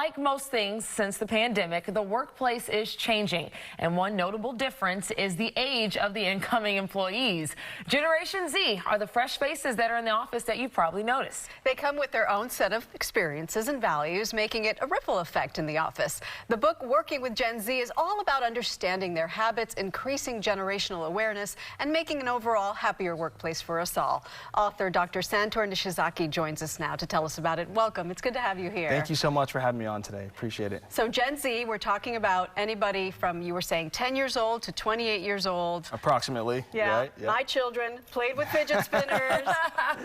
like most things since the pandemic, the workplace is changing. And one notable difference is the age of the incoming employees. Generation Z are the fresh faces that are in the office that you've probably noticed. They come with their own set of experiences and values, making it a ripple effect in the office. The book, Working with Gen Z, is all about understanding their habits, increasing generational awareness, and making an overall happier workplace for us all. Author Dr. Santor Nishizaki joins us now to tell us about it. Welcome. It's good to have you here. Thank you so much for having me on today. Appreciate it. So Gen Z, we're talking about anybody from, you were saying, 10 years old to 28 years old. Approximately. Yeah. Right? Yep. My children played with fidget spinners.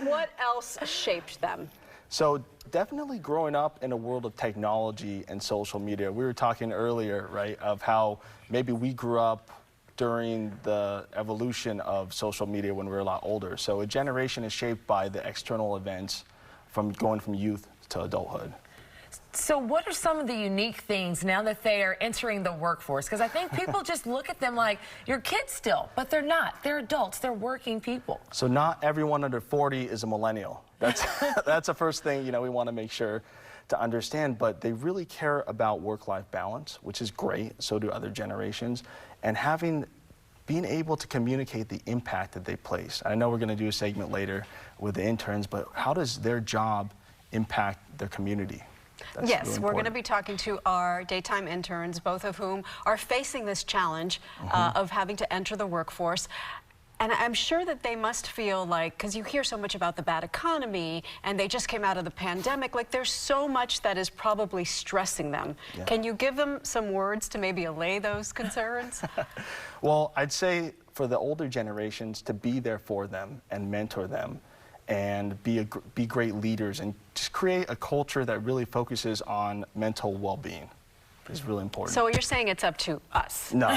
What else shaped them? So definitely growing up in a world of technology and social media. We were talking earlier, right, of how maybe we grew up during the evolution of social media when we were a lot older. So a generation is shaped by the external events from going from youth to adulthood. So what are some of the unique things now that they are entering the workforce? Because I think people just look at them like, you're kids still, but they're not. They're adults. They're working people. So not everyone under 40 is a millennial. That's the first thing, we want to make sure to understand, but they really care about work-life balance, which is great. So do other generations. And being able to communicate the impact that they place. I know we're going to do a segment later with the interns, but how does their job impact their community? That's yes, really we're going to be talking to our daytime interns, both of whom are facing this challenge of having to enter the workforce. And I'm sure that they must feel like, because you hear so much about the bad economy, and they just came out of the pandemic, like there's so much that is probably stressing them. Yeah. Can you give them some words to maybe allay those concerns? Well, I'd say for the older generations to be there for them and mentor them and be great leaders and just create a culture that really focuses on mental well-being. Is really important. So you're saying it's up to us? No.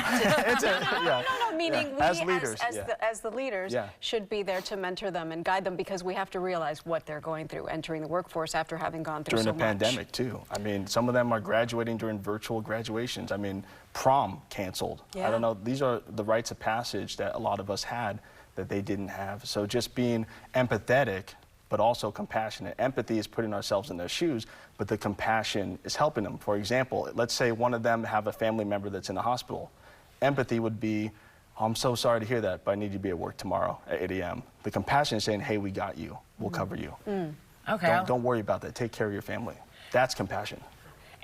No, meaning we as leaders, as the leaders should be there to mentor them and guide them, because we have to realize what they're going through entering the workforce after having gone through during the pandemic too. I mean, some of them are graduating during virtual graduations. I mean, prom canceled. I don't know, these are the rites of passage that a lot of us had that they didn't have. So just being empathetic but also compassionate. Empathy is putting ourselves in their shoes, but the compassion is helping them. For example, let's say one of them have a family member that's in the hospital. Empathy would be, oh, I'm so sorry to hear that, but I need you to be at work tomorrow at 8 a.m. The compassion is saying, hey, we got you. We'll cover you. Okay. Don't worry about that. Take care of your family. That's compassion.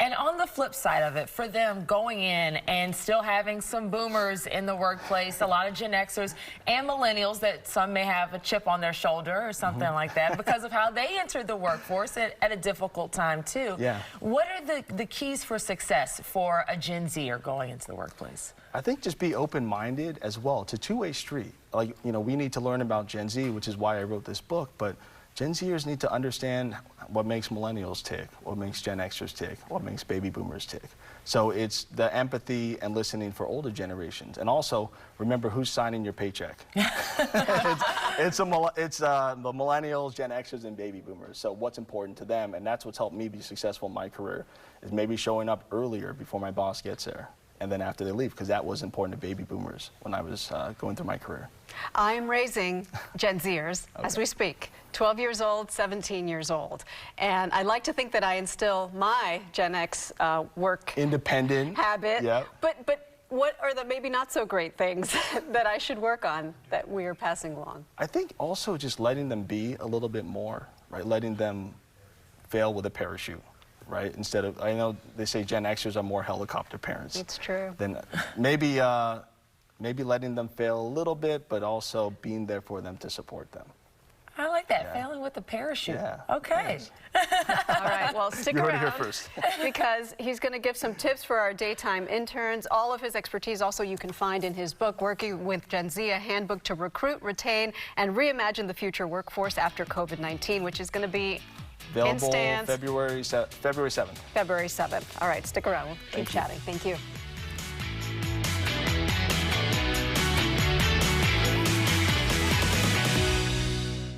And on the flip side of it, for them going in and still having some boomers in the workplace, a lot of Gen Xers and millennials that some may have a chip on their shoulder or something like that because of how they entered the workforce at a difficult time too. Yeah. What are the keys for success for a Gen Zer going into the workplace? I think just be open-minded as well. It's a two-way street. Like, we need to learn about Gen Z, which is why I wrote this book, but Gen Zers need to understand what makes millennials tick, what makes Gen Xers tick, what makes baby boomers tick. So it's the empathy and listening for older generations. And also, remember who's signing your paycheck. it's the millennials, Gen Xers, and baby boomers. So what's important to them, and that's what's helped me be successful in my career, is maybe showing up earlier before my boss gets there. And then after they leave, because that was important to baby boomers when I was going through my career. I'm raising Gen Zers as we speak, 12 years old, 17 years old. And I like to think that I instill my Gen X work independent habit. Yep. But what are the maybe not so great things that I should work on that we are passing along? I think also just letting them be a little bit more, right? Letting them fail with a parachute. Right? Instead of, I know they say Gen Xers are more helicopter parents. It's true. Then maybe letting them fail a little bit, but also being there for them to support them. I like that, failing with a parachute. Yeah. Okay. Yes. All right, well, stick around. You heard it here first. Because he's going to give some tips for our daytime interns. All of his expertise also you can find in his book, Working with Gen Z, a handbook to recruit, retain, and reimagine the future workforce after COVID-19, which is going to be available February 7th. February 7th. All right, stick around. We'll keep chatting. Thank you.